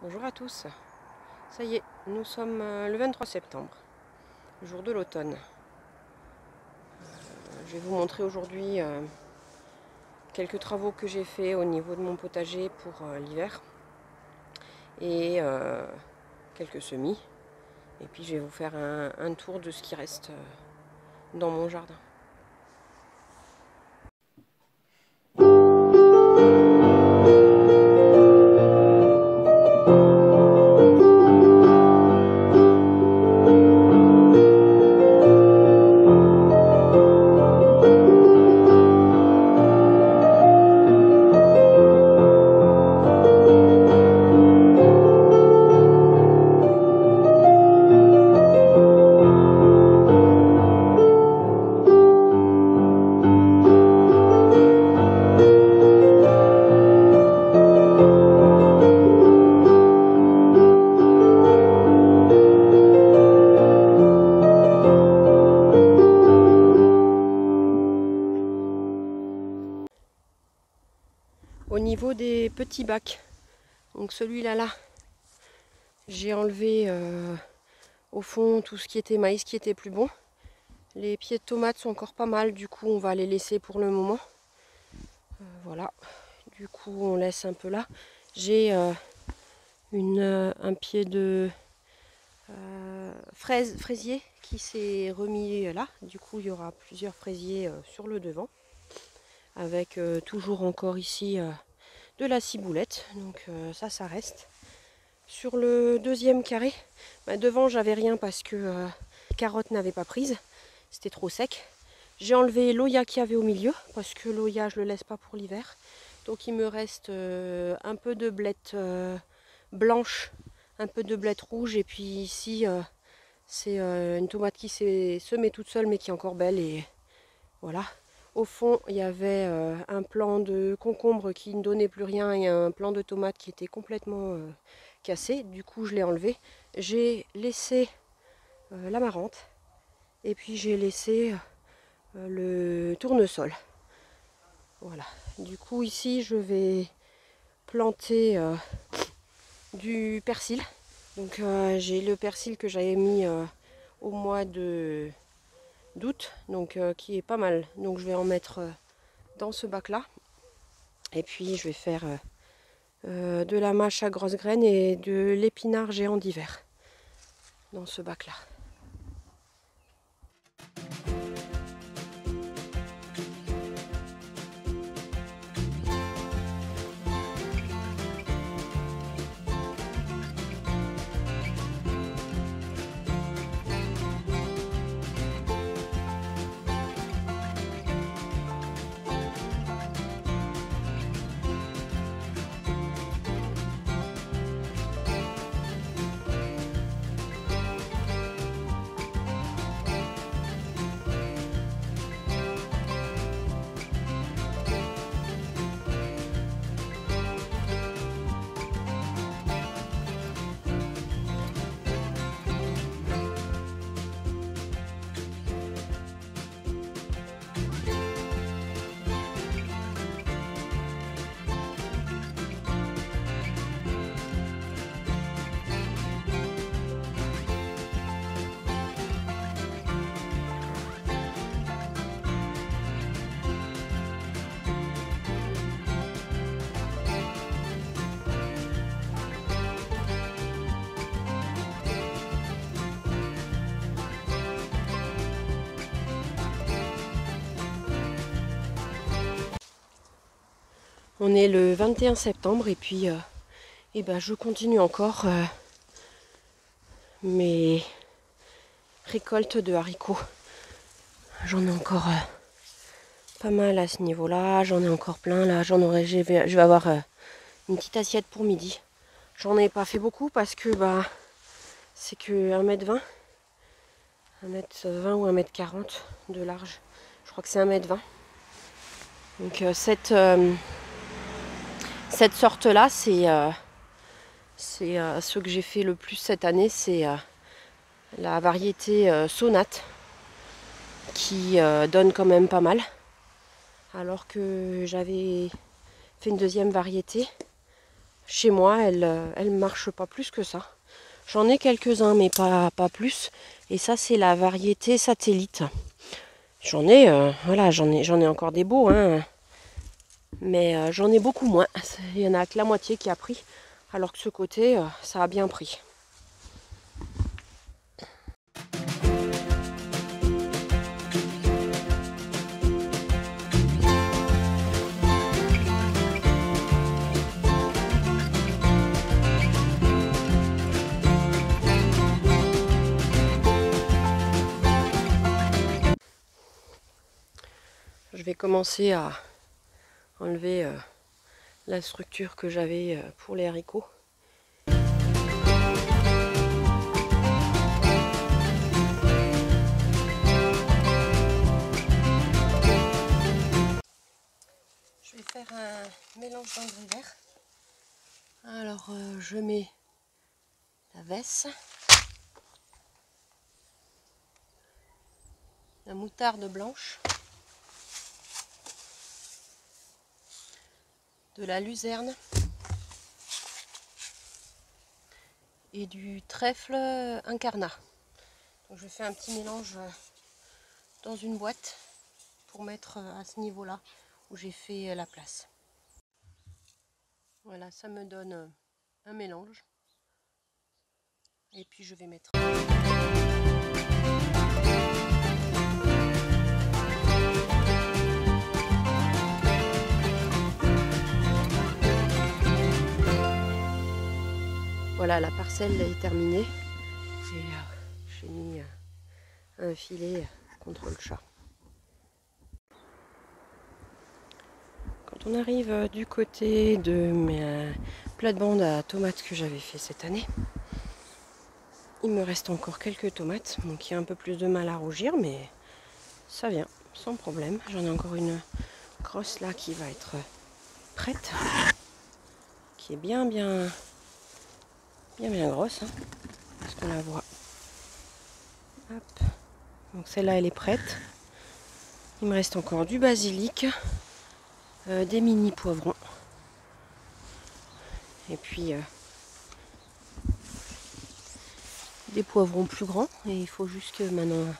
Bonjour à tous, ça y est, nous sommes le 23 septembre, le jour de l'automne. Je vais vous montrer aujourd'hui quelques travaux que j'ai fait au niveau de mon potager pour l'hiver et quelques semis. Et puis je vais vous faire un tour de ce qui reste dans mon jardin. Au niveau des petits bacs, donc celui-là j'ai enlevé au fond tout ce qui était maïs qui était plus bon. Les pieds de tomates sont encore pas mal, du coup on va les laisser pour le moment. Voilà, du coup on laisse un peu là. J'ai un pied de fraisier qui s'est remis là. Du coup il y aura plusieurs fraisiers sur le devant. Avec toujours encore ici de la ciboulette. Donc ça reste. Sur le deuxième carré, devant j'avais rien parce que les carottes n'avaient pas prise. C'était trop sec. J'ai enlevé l'oya qu'il y avait au milieu parce que l'oya je le laisse pas pour l'hiver. Donc il me reste un peu de blettes blanches, un peu de blettes rouges et puis ici c'est une tomate qui s'est semée toute seule mais qui est encore belle et voilà. Au fond il y avait un plant de concombre qui ne donnait plus rien et un plant de tomate qui était complètement cassé. Du coup je l'ai enlevé. J'ai laissé l'amarante et puis j'ai laissé le tournesol. Voilà. Du coup ici je vais planter du persil. Donc j'ai le persil que j'avais mis au mois d'août, donc qui est pas mal. Donc je vais en mettre dans ce bac là. Et puis je vais faire de la mâche à grosses graines et de l'épinard géant d'hiver dans ce bac là. On est le 21 septembre et puis je continue encore mes récoltes de haricots. J'en ai encore pas mal à ce niveau-là, j'en ai encore plein là, je vais avoir une petite assiette pour midi. J'en ai pas fait beaucoup parce que c'est que 1,20 m, 1,20 m ou 1,40 m de large. Je crois que c'est 1,20 m. Donc cette sorte-là, c'est ce que j'ai fait le plus cette année, c'est la variété Sonate qui donne quand même pas mal. Alors que j'avais fait une deuxième variété chez moi, elle ne marche pas plus que ça. J'en ai quelques-uns, mais pas plus. Et ça, c'est la variété satellite. J'en ai, voilà, j'en ai encore des beaux, hein, mais j'en ai beaucoup moins. Il y en a que la moitié qui a pris, alors que ce côté, ça a bien pris. Je vais commencer à enlever la structure que j'avais pour les haricots. Je vais faire un mélange d'engrais verts. Alors je mets la vesse, la moutarde blanche, de la luzerne et du trèfle incarnat. Donc je fais un petit mélange dans une boîte pour mettre à ce niveau-là où j'ai fait la place. Voilà, ça me donne un mélange. Et puis je vais mettre... Voilà, la parcelle est terminée. Et j'ai mis un filet contre le chat. Quand on arrive du côté de mes plates-bandes à tomates que j'avais fait cette année, il me reste encore quelques tomates, donc il y a un peu plus de mal à rougir, mais ça vient sans problème. J'en ai encore une grosse là qui va être prête, qui est bien grosse, hein, parce qu'on la voit. Hop. Donc celle-là elle est prête. Il me reste encore du basilic, des mini poivrons, et puis des poivrons plus grands. Et il faut juste que maintenant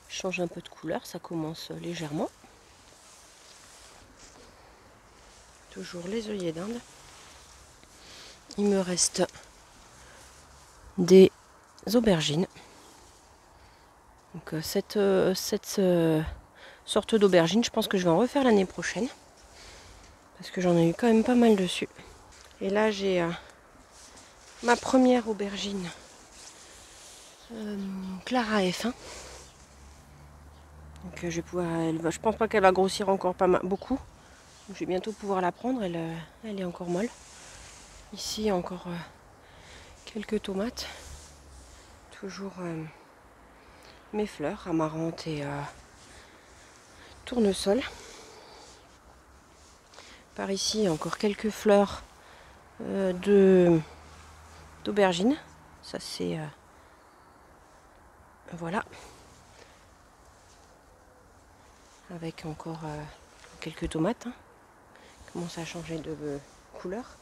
je change un peu de couleur, ça commence légèrement. Toujours les œillets d'Inde. Il me reste des aubergines. Donc cette sorte d'aubergine, je pense que je vais en refaire l'année prochaine. Parce que j'en ai eu quand même pas mal dessus. Et là j'ai ma première aubergine Clara F1. Donc je vais pouvoir, je pense pas qu'elle va grossir encore pas mal, beaucoup. Je vais bientôt pouvoir la prendre, elle est encore molle. Ici encore quelques tomates. Toujours mes fleurs, amarantes et tournesol. Par ici encore quelques fleurs d'aubergine. Ça c'est voilà. Avec encore quelques tomates. Hein. Commence à changer de couleur.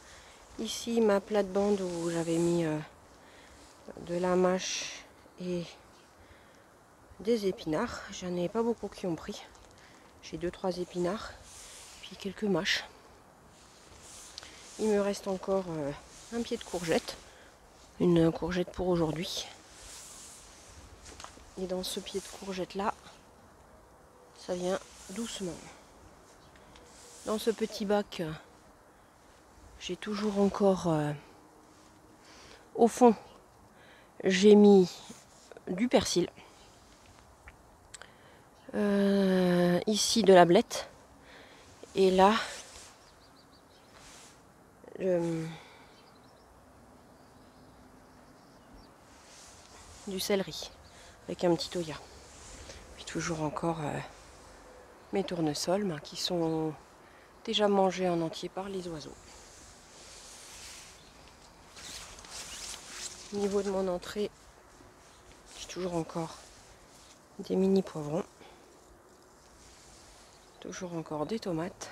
Ici ma plate-bande où j'avais mis de la mâche et des épinards. J'en ai pas beaucoup qui ont pris. J'ai 2-3 épinards, puis quelques mâches. Il me reste encore un pied de courgette, une courgette pour aujourd'hui. Et dans ce pied de courgette là, ça vient doucement. Dans ce petit bac, j'ai toujours encore au fond, j'ai mis du persil. Ici de la blette. Et là, du céleri avec un petit oya. Puis toujours encore mes tournesols qui sont déjà mangés en entier par les oiseaux. Au niveau de mon entrée, j'ai toujours encore des mini poivrons. Toujours encore des tomates.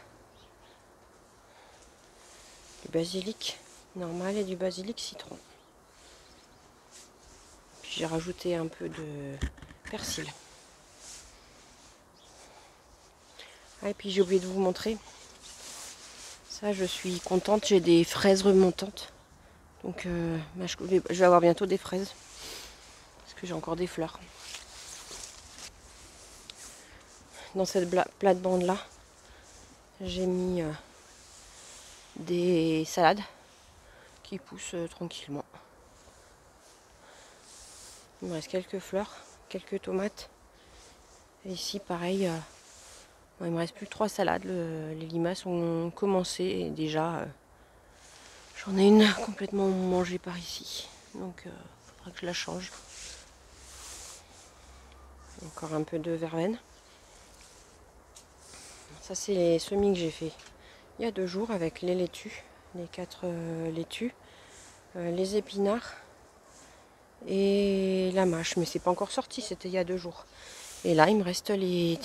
Du basilic normal et du basilic citron. Puis j'ai rajouté un peu de persil. Ah, et puis j'ai oublié de vous montrer. Ça, je suis contente, j'ai des fraises remontantes. Donc je vais avoir bientôt des fraises. Parce que j'ai encore des fleurs. Dans cette plate-bande là, j'ai mis des salades qui poussent tranquillement. Il me reste quelques fleurs, quelques tomates. Et ici pareil, il me reste plus que 3 salades. Les limaces ont commencé et déjà j'en ai une complètement mangée par ici. Donc il faudra que je la change. Encore un peu de verveine. Ça c'est les semis que j'ai fait il y a 2 jours avec les laitues, les 4 laitues, les épinards et la mâche. Mais c'est pas encore sorti, c'était il y a 2 jours. Et là il me reste les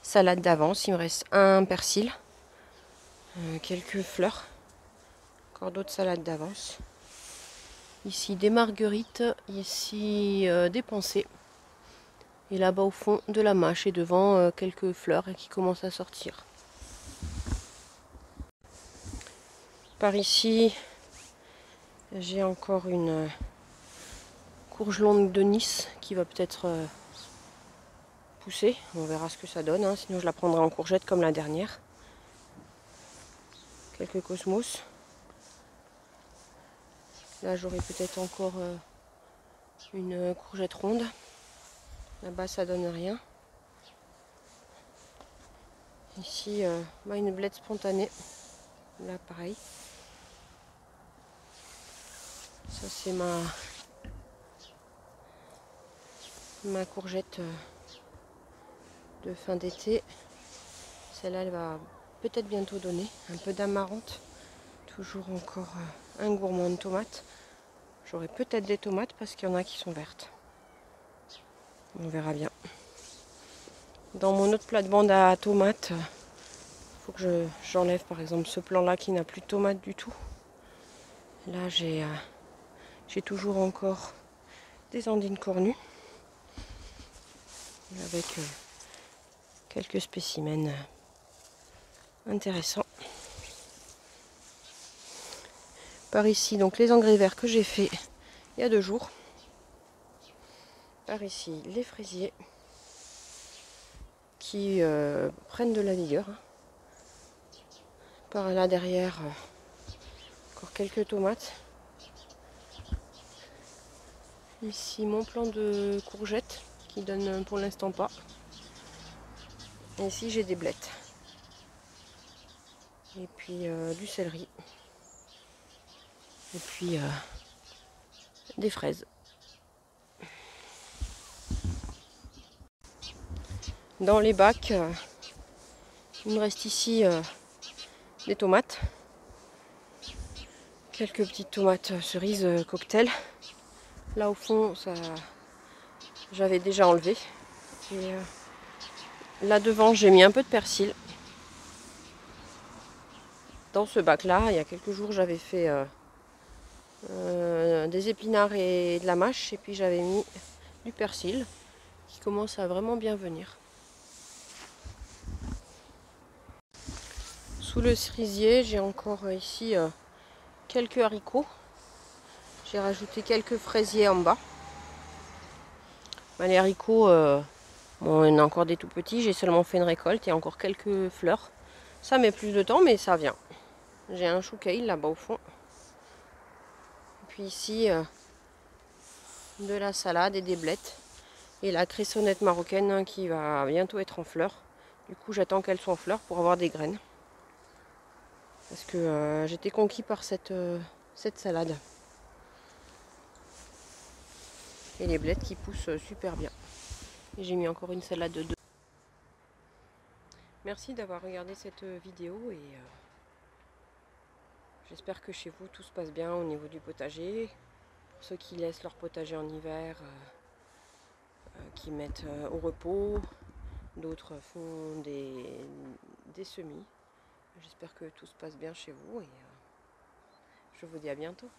salades d'avance, il me reste un persil, quelques fleurs, encore d'autres salades d'avance. Ici des marguerites, ici des pensées. Et là-bas au fond de la mâche et devant quelques fleurs qui commencent à sortir. Par ici, j'ai encore une courge longue de Nice qui va peut-être pousser. On verra ce que ça donne, hein. Sinon je la prendrai en courgette comme la dernière. Quelques cosmos. Là j'aurai peut-être encore une courgette ronde. Là-bas ça donne rien. Ici une blette spontanée. Là pareil. Ça c'est ma courgette de fin d'été. Celle-là elle va peut-être bientôt donner. Un peu d'amarante. Toujours encore un gourmand de tomates. J'aurai peut-être des tomates parce qu'il y en a qui sont vertes. On verra bien. Dans mon autre plate-bande à tomates, il faut que j'enlève par exemple ce plan-là qui n'a plus de tomates du tout. Là, j'ai toujours encore des andines cornues avec quelques spécimens intéressants. Par ici, donc les engrais verts que j'ai fait il y a 2 jours. Par ici, les fraisiers qui prennent de la vigueur. Par là derrière, encore quelques tomates. Ici, mon plant de courgettes qui donne pour l'instant pas. Et ici, j'ai des blettes. Et puis du céleri. Et puis des fraises. Dans les bacs, il me reste ici des tomates. Quelques petites tomates cerises cocktail. Là au fond, ça j'avais déjà enlevé. Et là devant, j'ai mis un peu de persil. Dans ce bac-là, il y a quelques jours, j'avais fait des épinards et de la mâche. Et puis j'avais mis du persil qui commence à vraiment bien venir. Sous le cerisier, j'ai encore ici quelques haricots. J'ai rajouté quelques fraisiers en bas. Les haricots, bon, il y en a encore des tout petits. J'ai seulement fait une récolte. Il y a encore quelques fleurs. Ça met plus de temps, mais ça vient. J'ai un chou kale là-bas au fond. Et puis ici, de la salade et des blettes. Et la cressonnette marocaine qui va bientôt être en fleurs. Du coup, j'attends qu'elle soit en fleurs pour avoir des graines. Parce que j'étais conquis par cette salade. Et les blettes qui poussent super bien. Et j'ai mis encore une salade de 2. Merci d'avoir regardé cette vidéo et j'espère que chez vous tout se passe bien au niveau du potager. Pour ceux qui laissent leur potager en hiver, qui mettent au repos, d'autres font des semis. J'espère que tout se passe bien chez vous et Je vous dis à bientôt.